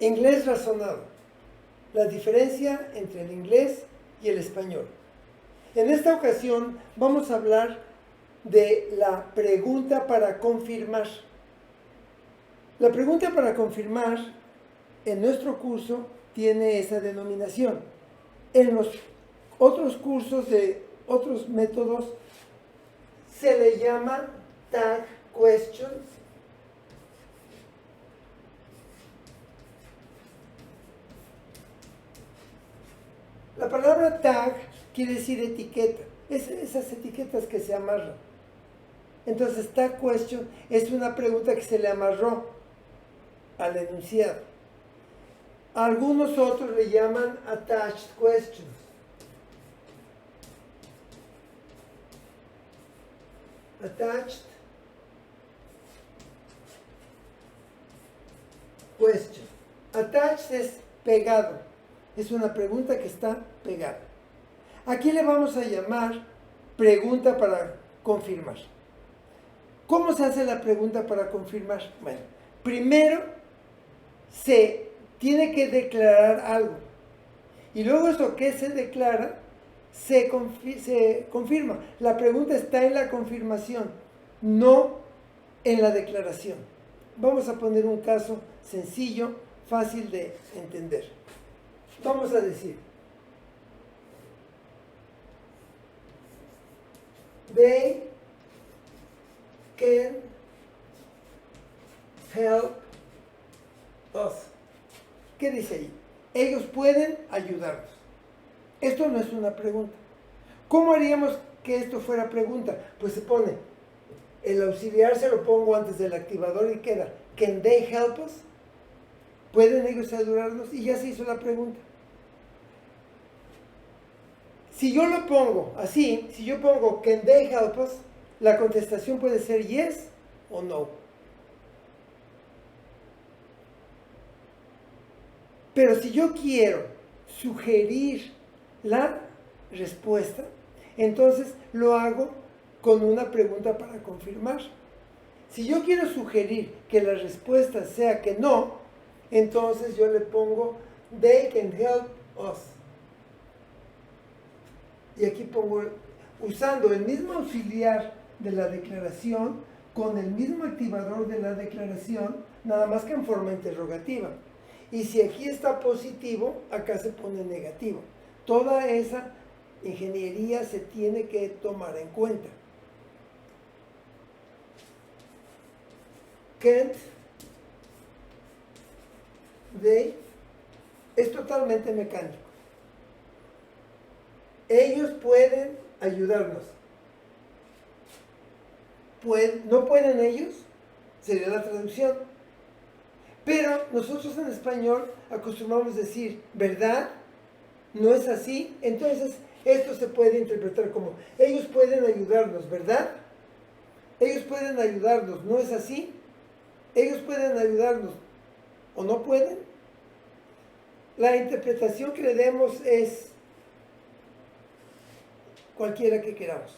Inglés razonado. La diferencia entre el inglés y el español. En esta ocasión vamos a hablar de la pregunta para confirmar. La pregunta para confirmar en nuestro curso tiene esa denominación. En los otros cursos de otros métodos se le llama tag questions. La palabra tag quiere decir etiqueta, esas etiquetas que se amarran. Entonces, tag question es una pregunta que se le amarró al enunciado. Algunos otros le llaman attached questions. Attached question. Attached es pegado. Es una pregunta que está pegada. Aquí le vamos a llamar pregunta para confirmar. ¿Cómo se hace la pregunta para confirmar? Bueno, primero se tiene que declarar algo. Y luego eso que se declara se confirma. La pregunta está en la confirmación, no en la declaración. Vamos a poner un caso sencillo, fácil de entender. Vamos a decir, they can help us. ¿Qué dice ahí? Ellos pueden ayudarnos. Esto no es una pregunta. ¿Cómo haríamos que esto fuera pregunta? Pues se pone, el auxiliar se lo pongo antes del activador y queda, can they help us? ¿Pueden ellos ayudarnos? Y ya se hizo la pregunta. Si yo lo pongo así, si yo pongo can they help us, la contestación puede ser yes o no. Pero si yo quiero sugerir la respuesta, entonces lo hago con una pregunta para confirmar. Si yo quiero sugerir que la respuesta sea que no, entonces yo le pongo they can help us. Y aquí pongo, usando el mismo auxiliar de la declaración, con el mismo activador de la declaración, nada más que en forma interrogativa. Y si aquí está positivo, acá se pone negativo. Toda esa ingeniería se tiene que tomar en cuenta. Can't they es totalmente mecánico. Ellos pueden ayudarnos. ¿No pueden ellos? Sería la traducción. Pero nosotros en español acostumbramos decir, ¿verdad? ¿No es así? Entonces, esto se puede interpretar como, ellos pueden ayudarnos, ¿verdad? Ellos pueden ayudarnos, ¿no es así? Ellos pueden ayudarnos, ¿o no pueden? La interpretación que le demos es cualquiera que queramos.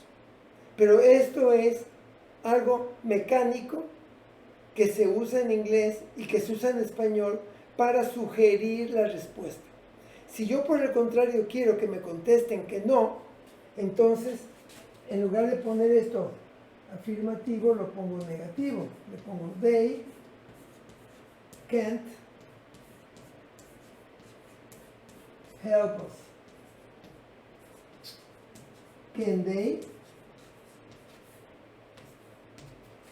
Pero esto es algo mecánico que se usa en inglés y que se usa en español para sugerir la respuesta. Si yo por el contrario quiero que me contesten que no, entonces en lugar de poner esto afirmativo lo pongo negativo. Le pongo they can't help us. Can they?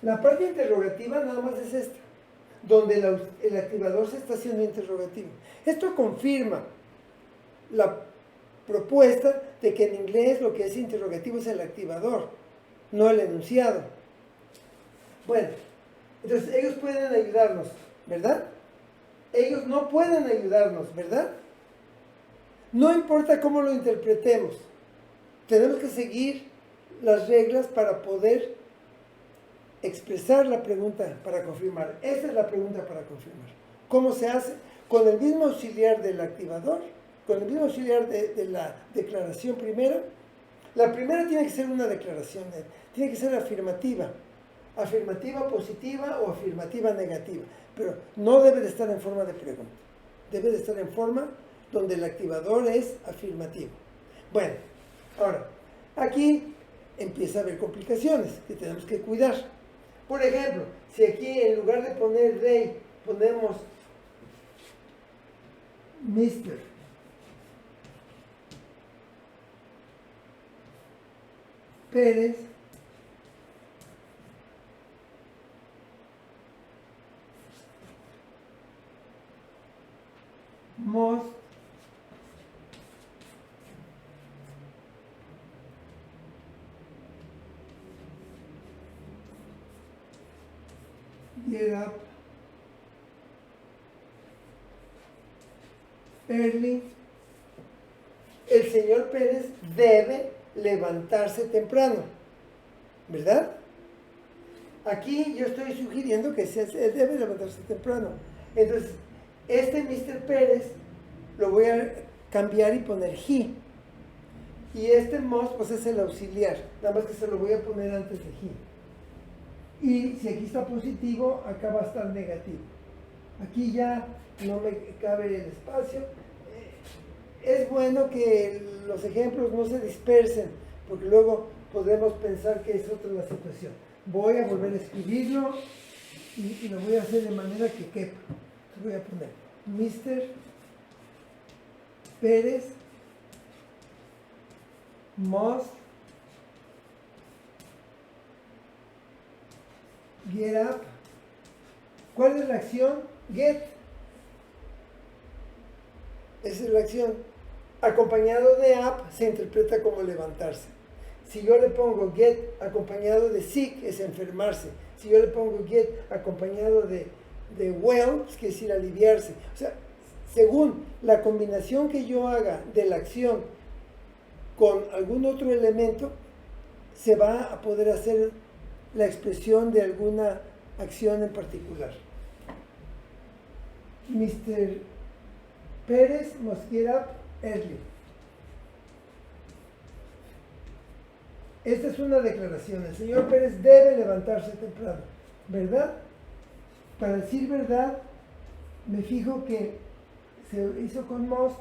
La parte interrogativa nada más es esta, donde el activador se está haciendo interrogativo. Esto confirma la propuesta de que en inglés lo que es interrogativo es el activador, no el enunciado. Bueno, entonces ellos pueden ayudarnos, ¿verdad? Ellos no pueden ayudarnos, ¿verdad? No importa cómo lo interpretemos, tenemos que seguir las reglas para poder expresar la pregunta para confirmar. Esa es la pregunta para confirmar. ¿Cómo se hace? Con el mismo auxiliar del activador, con el mismo auxiliar de la declaración primera. La primera tiene que ser una declaración, tiene que ser afirmativa. Afirmativa positiva o afirmativa negativa. Pero no debe de estar en forma de pregunta. Debe de estar en forma donde el activador es afirmativo. Bueno, ahora, aquí empieza a haber complicaciones que tenemos que cuidar. Por ejemplo, si aquí en lugar de poner they, ponemos Mr. Pérez, must get up early. El señor Pérez debe levantarse temprano, ¿verdad? Aquí yo estoy sugiriendo que él debe levantarse temprano. Entonces, este Mr. Pérez lo voy a cambiar y poner he. Y este must pues es el auxiliar, nada más que se lo voy a poner antes de he. Y si aquí está positivo, acá va a estar negativo. Aquí ya no me cabe el espacio. Es bueno que los ejemplos no se dispersen, porque luego podemos pensar que es otra la situación. Voy a volver a escribirlo y lo voy a hacer de manera que quepa. Voy a poner Mr. Pérez must get up. ¿Cuál es la acción? Get. Esa es la acción. Acompañado de up se interpreta como levantarse. Si yo le pongo get acompañado de sick, es enfermarse. Si yo le pongo get acompañado de well, pues quiere decir aliviarse. O sea, según la combinación que yo haga de la acción con algún otro elemento, se va a poder hacer la expresión de alguna acción en particular. Mr. Pérez must get up early. Esta es una declaración. El señor Pérez debe levantarse temprano, ¿verdad? Para decir verdad, me fijo que se hizo con must,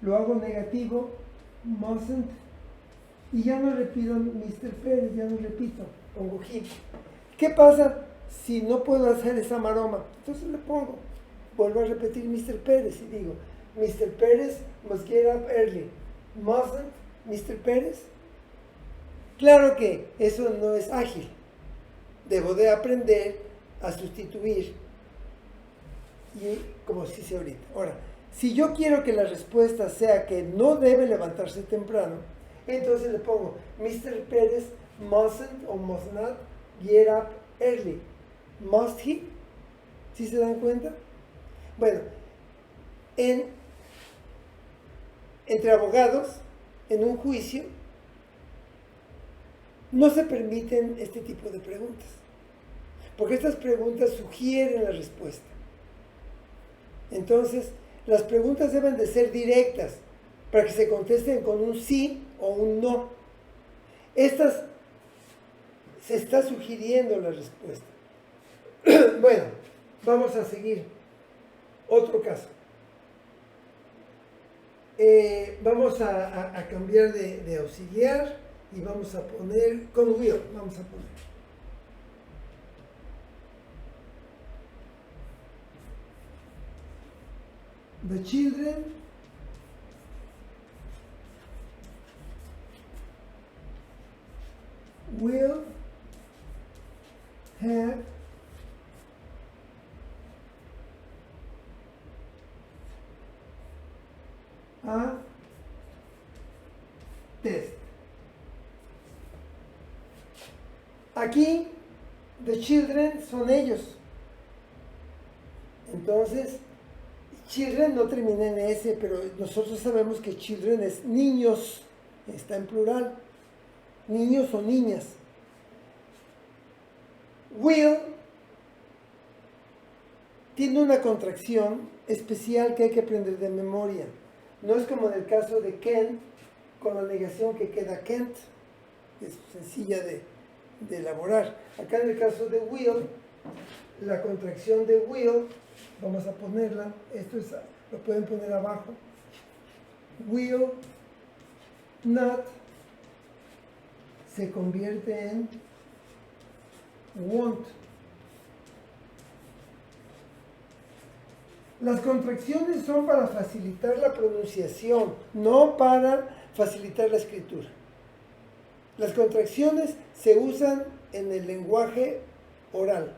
lo hago negativo, mustn't, y ya no repito Mr. Pérez, ya no repito, pongo he. ¿Qué pasa si no puedo hacer esa maroma? Entonces le pongo, vuelvo a repetir Mr. Pérez y digo, Mr. Pérez must get up early. Mustn't Mr. Pérez? Claro que eso no es ágil. Debo de aprender a sustituir, y como se dice ahorita. Ahora, si yo quiero que la respuesta sea que no debe levantarse temprano, entonces le pongo Mr. Pérez mustn't o must not get up early. Must he? ¿Sí se dan cuenta? Bueno, entre abogados, en un juicio, no se permiten este tipo de preguntas, porque estas preguntas sugieren la respuesta. Entonces, las preguntas deben de ser directas para que se contesten con un sí o un no. Estas se está sugiriendo la respuesta. Bueno, vamos a seguir. Otro caso. Vamos a cambiar de auxiliar y vamos a poner con will. Vamos a poner. The children will have a test. Aquí, the children son ellos. Entonces, children no termina en S, pero nosotros sabemos que children es niños, está en plural, niños o niñas. Will tiene una contracción especial que hay que aprender de memoria. No es como en el caso de Kent, con la negación que queda Kent, que es sencilla de elaborar. Acá en el caso de will, la contracción de will, vamos a ponerla, esto es lo pueden poner abajo. Will not se convierte en won't. Las contracciones son para facilitar la pronunciación, no para facilitar la escritura. Las contracciones se usan en el lenguaje oral.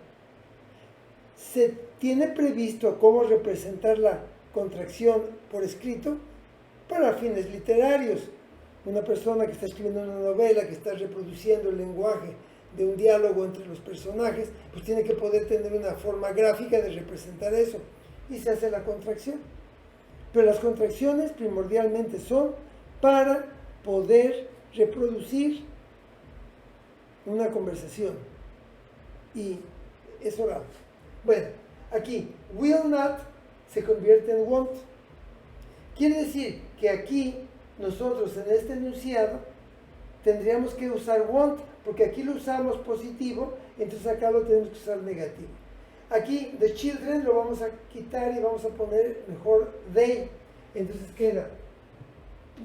Se tiene previsto cómo representar la contracción por escrito para fines literarios. Una persona que está escribiendo una novela, que está reproduciendo el lenguaje de un diálogo entre los personajes, pues tiene que poder tener una forma gráfica de representar eso. Y se hace la contracción. Pero las contracciones primordialmente son para poder reproducir una conversación. Y es oral. Bueno, aquí, will not se convierte en won't. Quiere decir que aquí, nosotros en este enunciado, tendríamos que usar won't, porque aquí lo usamos positivo, entonces acá lo tenemos que usar negativo. Aquí, the children, lo vamos a quitar y vamos a poner mejor they. Entonces queda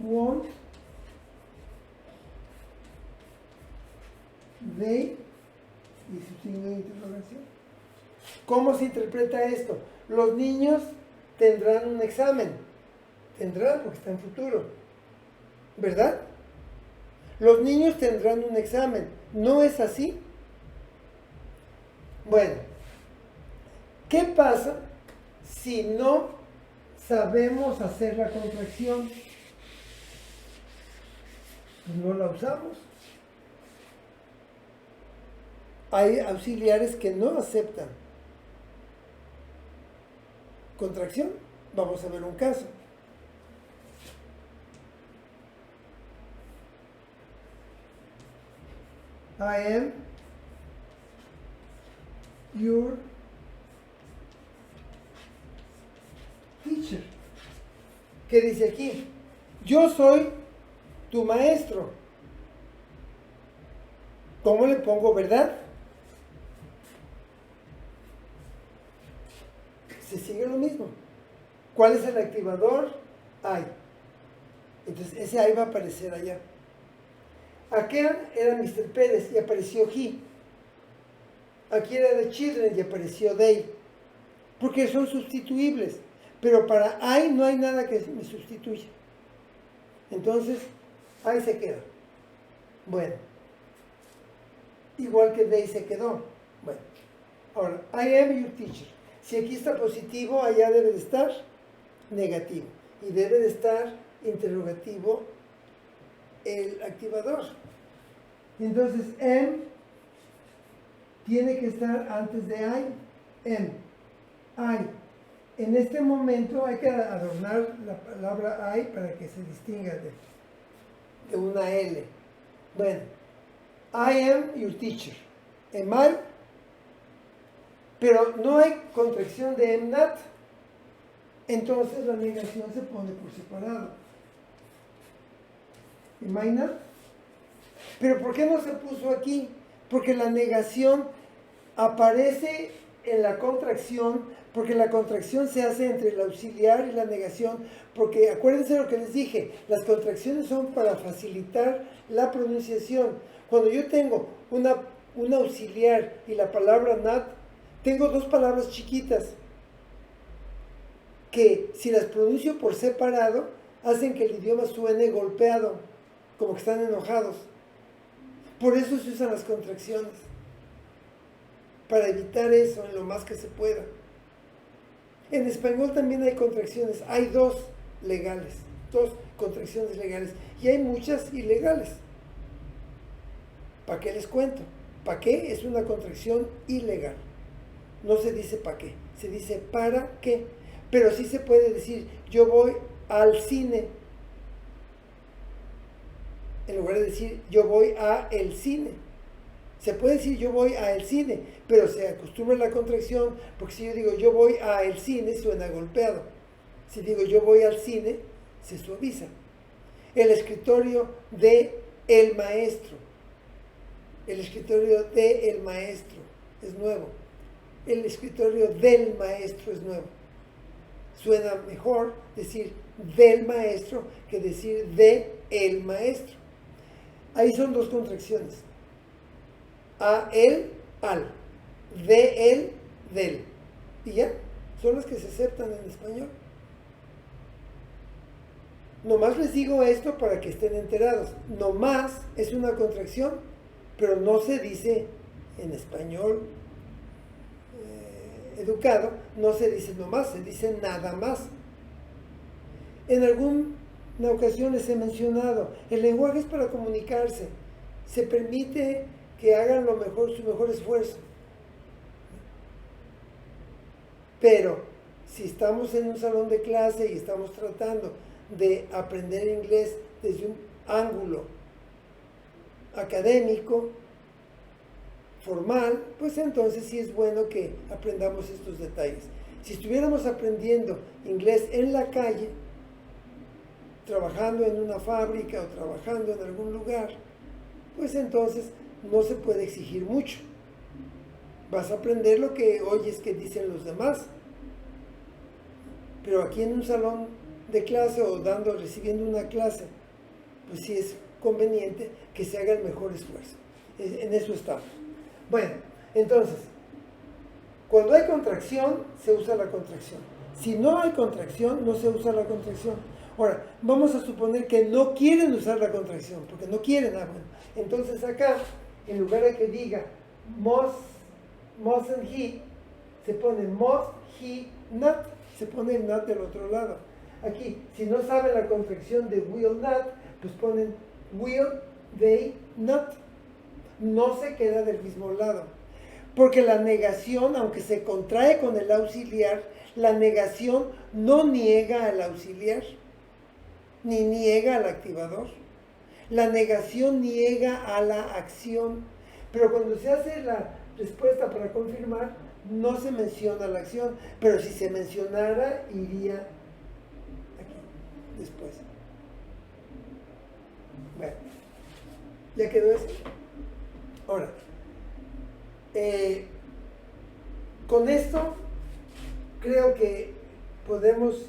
won't they y su signo de interrogación. ¿Cómo se interpreta esto? Los niños tendrán un examen. Tendrán porque está en futuro. ¿Verdad? Los niños tendrán un examen. ¿No es así? Bueno, ¿qué pasa si no sabemos hacer la contracción? Pues no la usamos. Hay auxiliares que no aceptan contracción. Vamos a ver un caso. I am your teacher. ¿Qué dice aquí? Yo soy tu maestro. ¿Cómo le pongo verdad? Se sigue lo mismo. ¿Cuál es el activador? I. Entonces ese I va a aparecer allá. Aquí era Mr. Pérez y apareció he. Aquí era the children y apareció they. Porque son sustituibles. Pero para I no hay nada que me sustituya. Entonces, I se queda. Bueno. Igual que they se quedó. Bueno. Ahora, I am your teacher. Si aquí está positivo, allá debe de estar negativo. Y debe de estar interrogativo el activador. Entonces, am tiene que estar antes de I. Am. I. En este momento hay que adornar la palabra I para que se distinga de una L. Bueno, I am your teacher. Am I? Pero no hay contracción de am not. Entonces la negación se pone por separado. Am I not? Pero ¿por qué no se puso aquí? Porque la negación aparece en la contracción, porque la contracción se hace entre el auxiliar y la negación, porque acuérdense lo que les dije, las contracciones son para facilitar la pronunciación. Cuando yo tengo un auxiliar y la palabra not, tengo dos palabras chiquitas que si las pronuncio por separado hacen que el idioma suene golpeado, como que están enojados. Por eso se usan las contracciones, para evitar eso en lo más que se pueda. En español también hay contracciones, hay dos legales, dos contracciones legales, y hay muchas ilegales. ¿Para qué les cuento? ¿Para qué? Es una contracción ilegal. No se dice para qué, se dice para qué. Pero sí se puede decir, yo voy al cine, en lugar de decir, yo voy a el cine. Se puede decir, yo voy a el cine, pero se acostumbra la contracción, porque si yo digo, yo voy a el cine, suena golpeado. Si digo, yo voy al cine, se suaviza. El escritorio de el maestro. El escritorio de el maestro es nuevo. El escritorio del maestro es nuevo. suena mejor decir del maestro que decir de el maestro. Ahí son dos contracciones. A él, al. De él, del. Y ya, son las que se aceptan en español. Nomás les digo esto para que estén enterados. Nomás es una contracción, pero no se dice en español educado, no se dice nomás, se dice nada más. En alguna ocasión les he mencionado, el lenguaje es para comunicarse. Se permite que hagan lo mejor, su mejor esfuerzo. Pero si estamos en un salón de clase y estamos tratando de aprender inglés desde un ángulo académico, formal, pues entonces sí es bueno que aprendamos estos detalles. Si estuviéramos aprendiendo inglés en la calle, trabajando en una fábrica o trabajando en algún lugar, pues entonces no se puede exigir mucho. Vas a aprender lo que oyes que dicen los demás. Pero aquí en un salón de clase o recibiendo una clase, pues sí es conveniente que se haga el mejor esfuerzo. En eso estamos. Bueno, entonces, cuando hay contracción, se usa la contracción. Si no hay contracción, no se usa la contracción. Ahora, vamos a suponer que no quieren usar la contracción, porque no quieren. Bueno, entonces acá, en lugar de que diga mustn't he, se pone must he not, se pone el not del otro lado. Aquí, si no saben la contracción de will not, pues ponen will they not. No se queda del mismo lado. Porque la negación, aunque se contrae con el auxiliar, la negación no niega al auxiliar, ni niega al activador. La negación niega a la acción. Pero cuando se hace la respuesta para confirmar, no se menciona la acción. Pero si se mencionara, iría aquí, después. Bueno, ¿ya quedó eso? Ahora, con esto creo que podemos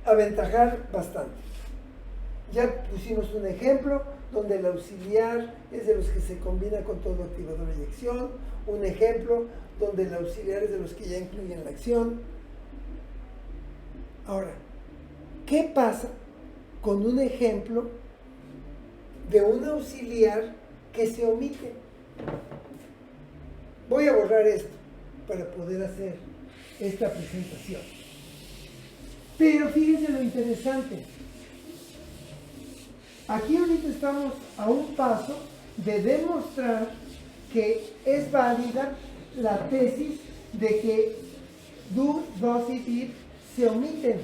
aventajar bastante. Ya pusimos un ejemplo donde el auxiliar es de los que se combina con todo activador y acción. Un ejemplo donde el auxiliar es de los que ya incluyen la acción. Ahora, ¿qué pasa con un ejemplo de un auxiliar que se omite? Voy a borrar esto para poder hacer esta presentación. Pero fíjense lo interesante. Aquí ahorita estamos a un paso de demostrar que es válida la tesis de que do, does y did se omiten.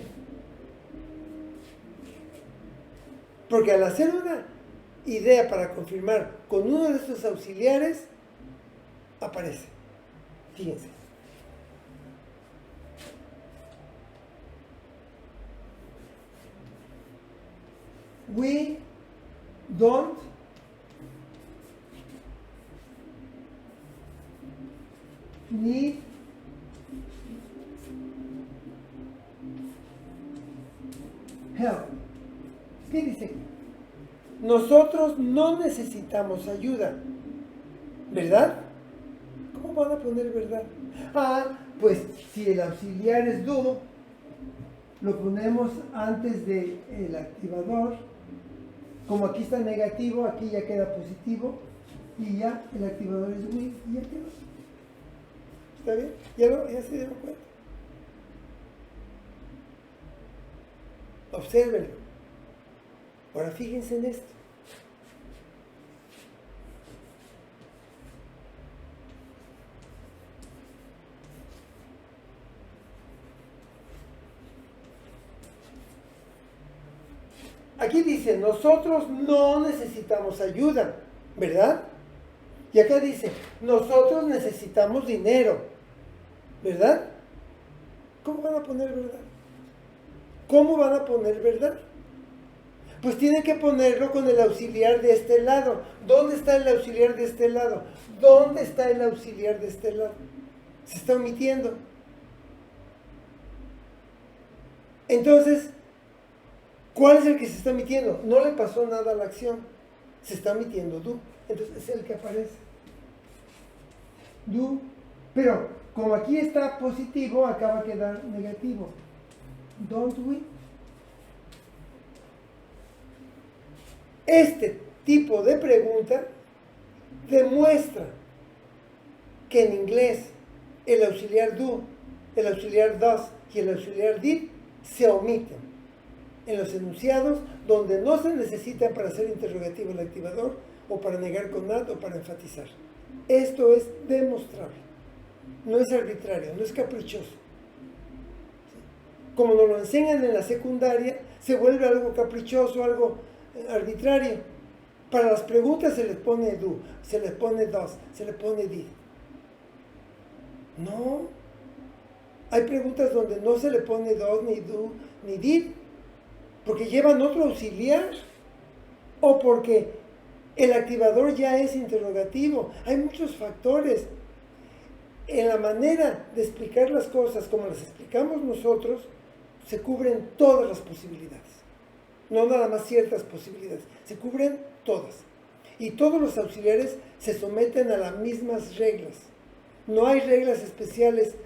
Porque al hacer una idea para confirmar con uno de estos auxiliares, aparece. Fíjense. We don't need help. ¿Qué dice? Nosotros no necesitamos ayuda, ¿verdad? ¿Cómo van a poner verdad? Pues si el auxiliar es do, lo ponemos antes del activador. Como aquí está negativo, aquí ya queda positivo. Y ya el activador es we, y ya quedó. ¿Está bien? ¿Ya se dieron cuenta? Obsérvenlo. Ahora fíjense en esto. Aquí dice, nosotros no necesitamos ayuda, ¿verdad? Y acá dice, nosotros necesitamos dinero, ¿verdad? ¿Cómo van a poner verdad? ¿Cómo van a poner verdad? Pues tienen que ponerlo con el auxiliar de este lado. ¿Dónde está el auxiliar de este lado? ¿Dónde está el auxiliar de este lado? Se está omitiendo. Entonces, ¿cuál es el que se está emitiendo? No le pasó nada a la acción, se está emitiendo do. Entonces es el que aparece. Do, pero como aquí está positivo, acá va a quedar negativo. Don't we? Este tipo de pregunta demuestra que en inglés el auxiliar do, el auxiliar does y el auxiliar did se omiten en los enunciados donde no se necesitan para hacer interrogativo el activador o para negar con not o para enfatizar. Esto es demostrable, no es arbitrario, no es caprichoso. Como nos lo enseñan en la secundaria, se vuelve algo caprichoso, algo arbitrario. Para las preguntas se les pone do, se les pone does, se les pone did. No. Hay preguntas donde no se le pone does, ni do, ni did, porque llevan otro auxiliar o porque el activador ya es interrogativo. Hay muchos factores. En la manera de explicar las cosas como las explicamos nosotros, se cubren todas las posibilidades. No nada más ciertas posibilidades, se cubren todas. Y todos los auxiliares se someten a las mismas reglas. No hay reglas especiales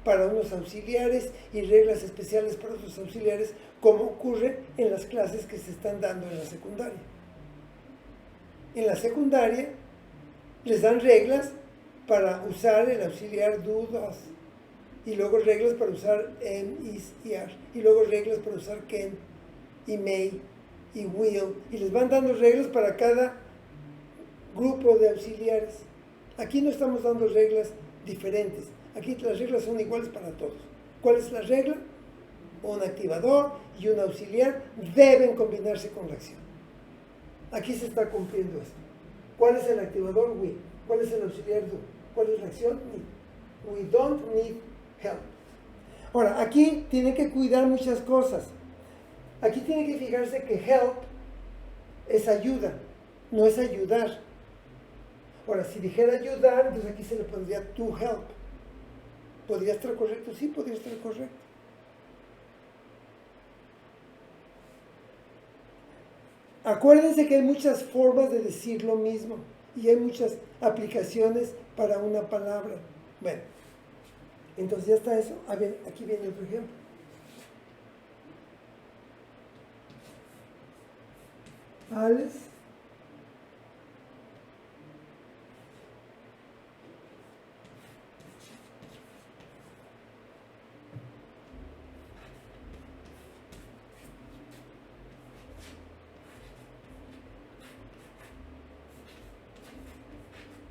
para unos auxiliares y reglas especiales para otros auxiliares, como ocurre en las clases que se están dando en la secundaria. En la secundaria les dan reglas para usar el auxiliar do, does, y luego reglas para usar am, is y are, y luego reglas para usar can y may y will, y les van dando reglas para cada grupo de auxiliares. Aquí no estamos dando reglas diferentes, aquí las reglas son iguales para todos. ¿Cuál es la regla? Un activador y un auxiliar deben combinarse con la acción. Aquí se está cumpliendo esto. ¿Cuál es el activador? We. ¿Cuál es el auxiliar? Do. ¿Cuál es la acción? Need. We don't need help. Ahora, aquí tiene que cuidar muchas cosas. Aquí tiene que fijarse que help es ayuda, no es ayudar. Ahora, si dijera ayudar, entonces aquí se le pondría to help. ¿Podría estar correcto? Sí, podría estar correcto. Acuérdense que hay muchas formas de decir lo mismo y hay muchas aplicaciones para una palabra. Bueno, entonces ya está eso. A ver, aquí viene otro ejemplo. Alice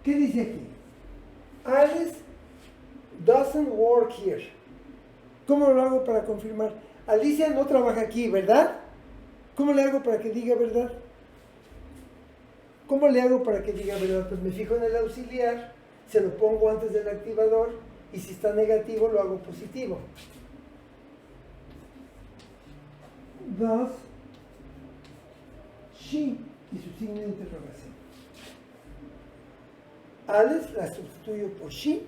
¿qué dice aquí? Alice doesn't work here. ¿Cómo lo hago para confirmar? Alicia no trabaja aquí, ¿verdad? ¿Cómo le hago para que diga verdad? ¿Cómo le hago para que diga verdad? Pues me fijo en el auxiliar, se lo pongo antes del activador y si está negativo lo hago positivo. Does she y su signo de interrogación. Alice la sustituyo por she.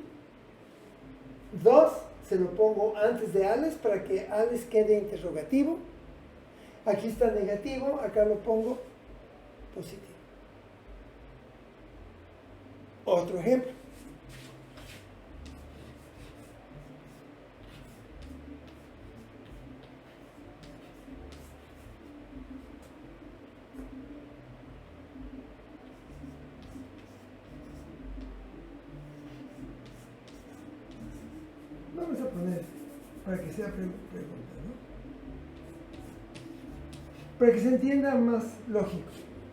Does se lo pongo antes de Alice para que Alice quede interrogativo. Aquí está negativo, acá lo pongo positivo. Otro ejemplo. Vamos a poner para que sea pregunta, ¿no? Para que se entienda más lógico.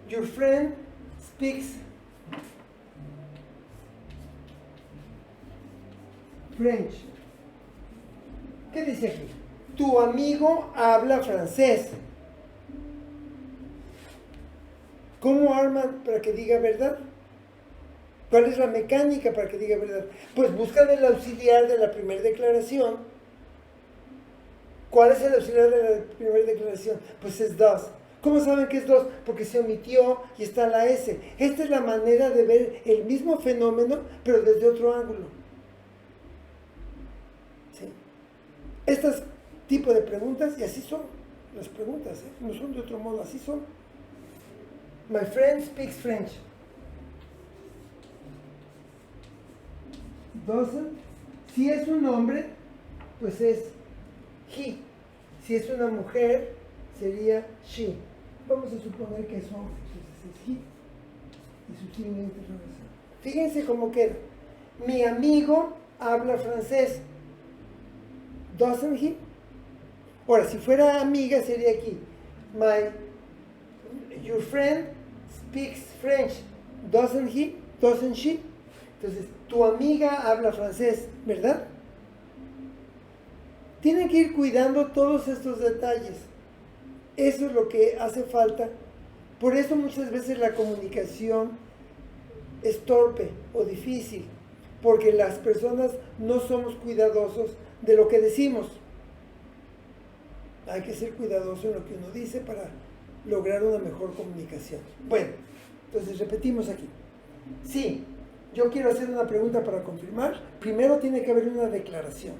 Your friend speaks French. ¿Qué dice aquí? Tu amigo habla francés. ¿Cómo arman para que diga verdad? ¿Cuál es la mecánica para que diga verdad? Pues buscan el auxiliar de la primera declaración. ¿Cuál es el auxiliar de la primera declaración? Pues es does. ¿Cómo saben que es does? Porque se omitió y está la S. Esta es la manera de ver el mismo fenómeno, pero desde otro ángulo. ¿Sí? Estos tipo de preguntas, y así son las preguntas, no son de otro modo, así son. My friend speaks French. Doesn't. Si es un hombre, pues es he. Si es una mujer, sería she. Vamos a suponer que es hombre, entonces es he. Y su signo de interrogación. Fíjense cómo queda. Mi amigo habla francés. Doesn't he? Ahora, si fuera amiga, sería aquí. Your friend speaks French. Doesn't he? Doesn't she? Entonces, tu amiga habla francés, ¿verdad? Tienen que ir cuidando todos estos detalles. Eso es lo que hace falta. Por eso muchas veces la comunicación es torpe o difícil, porque las personas no somos cuidadosos de lo que decimos. Hay que ser cuidadoso en lo que uno dice para lograr una mejor comunicación. Bueno, entonces repetimos aquí. Sí, yo quiero hacer una pregunta para confirmar. Primero tiene que haber una declaración.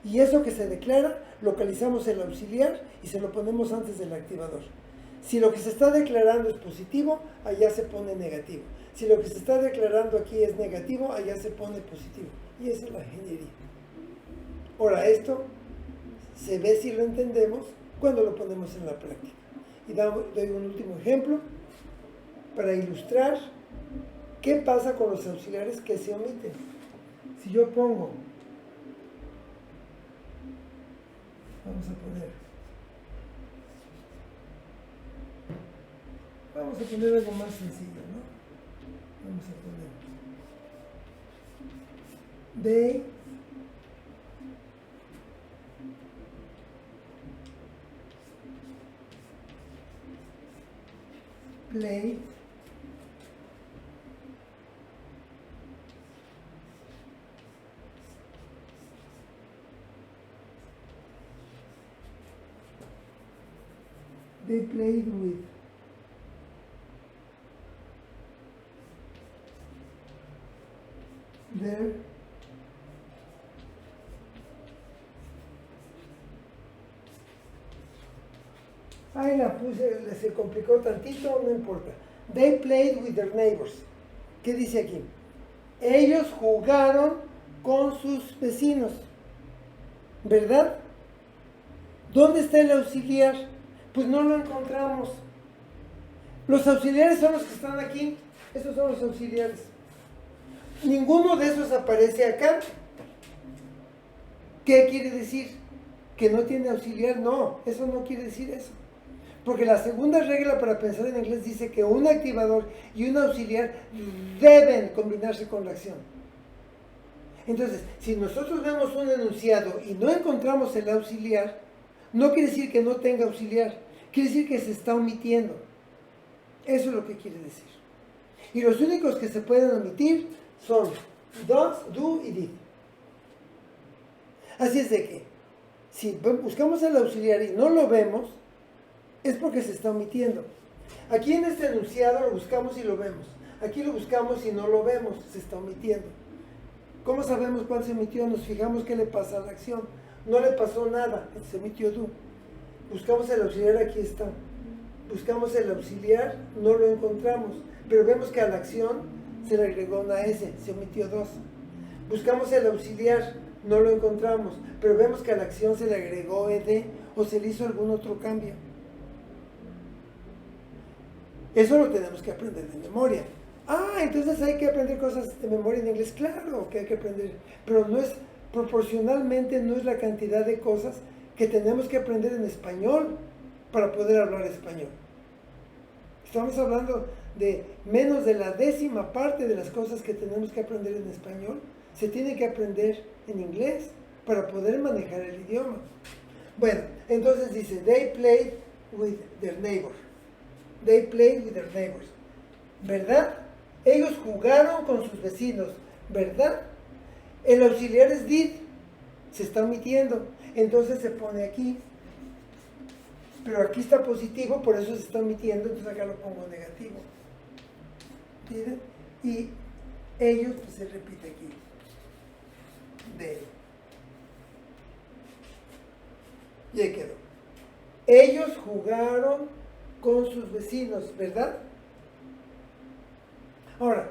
Y eso que se declara, localizamos el auxiliar y se lo ponemos antes del activador. Si lo que se está declarando es positivo, allá se pone negativo. Si lo que se está declarando aquí es negativo, allá se pone positivo. Y esa es la ingeniería. Ahora, esto se ve si lo entendemos cuando lo ponemos en la práctica. Y doy un último ejemplo para ilustrar qué pasa con los auxiliares que se omiten. Si yo pongo, vamos a poner algo más sencillo, ¿no? Vamos a poner they play they played with their ahí la puse, se complicó tantito, no importa. They played with their neighbors. ¿Qué dice aquí? Ellos jugaron con sus vecinos, ¿verdad? ¿Dónde está el auxiliar? Pues no lo encontramos. Los auxiliares son los que están aquí. Estos son los auxiliares. Ninguno de esos aparece acá. ¿Qué quiere decir? ¿Que no tiene auxiliar? No, eso no quiere decir eso. Porque la segunda regla para pensar en inglés dice que un activador y un auxiliar deben combinarse con la acción. Entonces, si nosotros vemos un enunciado y no encontramos el auxiliar, no quiere decir que no tenga auxiliar, quiere decir que se está omitiendo. Eso es lo que quiere decir. Y los únicos que se pueden omitir son does, do y did. Así es de que, si buscamos el auxiliar y no lo vemos, es porque se está omitiendo. Aquí en este enunciado lo buscamos y lo vemos. Aquí lo buscamos y no lo vemos, se está omitiendo. ¿Cómo sabemos cuál se omitió? Nos fijamos qué le pasa a la acción. No le pasó nada, se omitió do. Buscamos el auxiliar, aquí está. Buscamos el auxiliar, no lo encontramos, pero vemos que a la acción se le agregó una S, se omitió dos. Buscamos el auxiliar, no lo encontramos, pero vemos que a la acción se le agregó ed o se le hizo algún otro cambio. Eso lo tenemos que aprender de memoria. Entonces hay que aprender cosas de memoria en inglés. Claro que hay que aprender, pero no es proporcionalmente, no es la cantidad de cosas que tenemos que aprender en español para poder hablar español. Estamos hablando de menos de la 10ª parte de las cosas que tenemos que aprender en español. Se tiene que aprender en inglés para poder manejar el idioma. Bueno, entonces dice, they played with their neighbor. They played with their neighbors. ¿Verdad? Ellos jugaron con sus vecinos. ¿Verdad? El auxiliar es did. Se está omitiendo. Entonces se pone aquí. Pero aquí está positivo, por eso se está omitiendo. Entonces acá lo pongo negativo. ¿Entienden? Y ellos, pues se repite aquí. They. Y ahí quedó. Ellos jugaron con sus vecinos, ¿verdad? Ahora,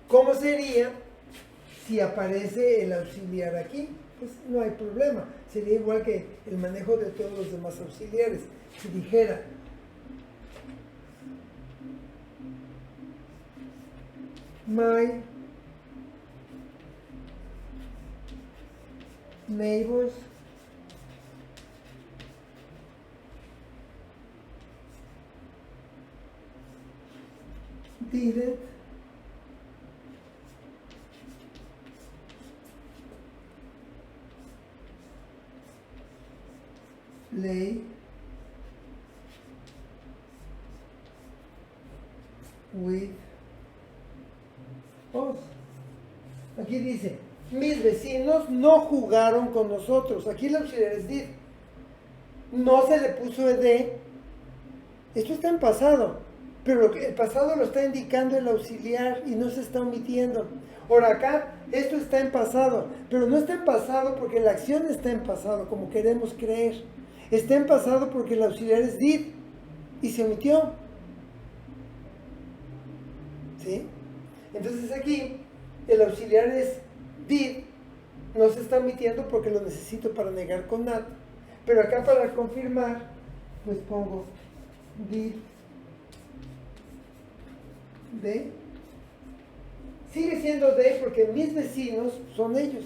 ¿cómo sería si aparece el auxiliar aquí? Pues no hay problema. Sería igual que el manejo de todos los demás auxiliares. Si dijera, my neighbors didn't play with us. Aquí dice, mis vecinos no jugaron con nosotros. Aquí el auxiliar es did. No se le puso ed. Esto está en pasado, pero el pasado lo está indicando el auxiliar y no se está omitiendo. Ahora acá, esto está en pasado, pero no está en pasado porque la acción está en pasado, como queremos creer. Está en pasado porque el auxiliar es did y se omitió. ¿Sí? Entonces aquí, el auxiliar es did, no se está omitiendo porque lo necesito para negar con not, pero acá para confirmar, pues pongo did de, sigue siendo de porque mis vecinos son ellos.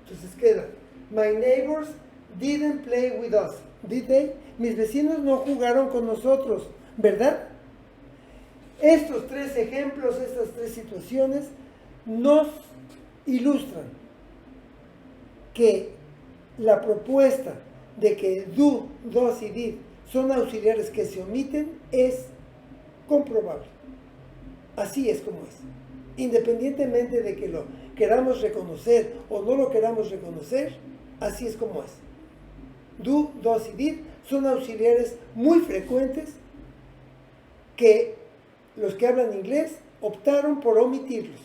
Entonces queda, my neighbors didn't play with us. Did they? Mis vecinos no jugaron con nosotros, ¿verdad? Estos tres ejemplos, estas tres situaciones nos ilustran que la propuesta de que do, does y did son auxiliares que se omiten es comprobable. Así es como es. Independientemente de que lo queramos reconocer o no lo queramos reconocer, así es como es. Do, does y did son auxiliares muy frecuentes que los que hablan inglés optaron por omitirlos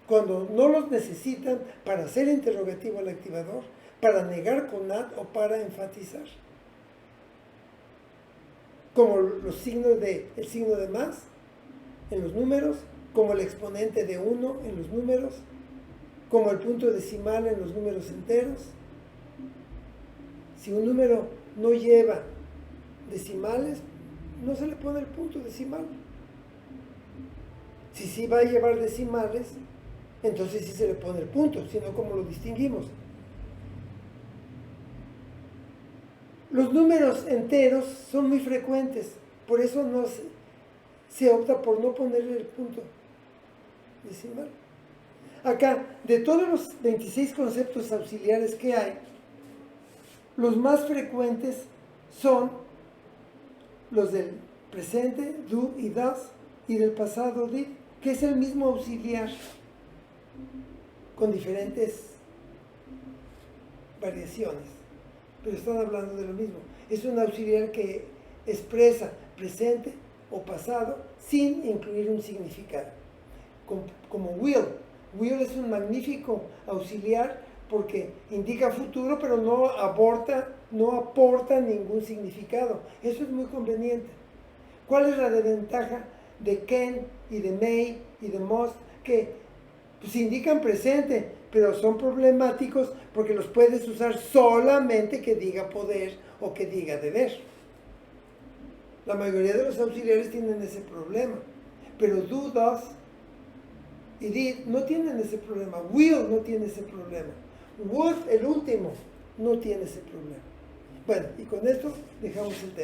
cuando no los necesitan para hacer interrogativo al activador, para negar con not o para enfatizar. Como el signo de más en los números, como el exponente de 1 en los números, como el punto decimal en los números enteros. Si un número no lleva decimales, no se le pone el punto decimal. Si sí va a llevar decimales, entonces sí se le pone el punto, sino como lo distinguimos. Los números enteros son muy frecuentes, por eso no se opta por no ponerle el punto decimal. Acá, de todos los 26 conceptos auxiliares que hay, los más frecuentes son los del presente, do y does, y del pasado, did, que es el mismo auxiliar con diferentes variaciones, pero están hablando de lo mismo. Es un auxiliar que expresa presente o pasado sin incluir un significado, como will. Will es un magnífico auxiliar porque indica futuro, pero no aporta ningún significado. Eso es muy conveniente. ¿Cuál es la desventaja de can y de may y de must? Que pues indican presente, pero son problemáticos porque los puedes usar solamente que diga poder o que diga deber. La mayoría de los auxiliares tienen ese problema, pero do, does y did no tienen ese problema. Will no tiene ese problema. Would, el último, no tiene ese problema. Bueno, y con esto dejamos el tema.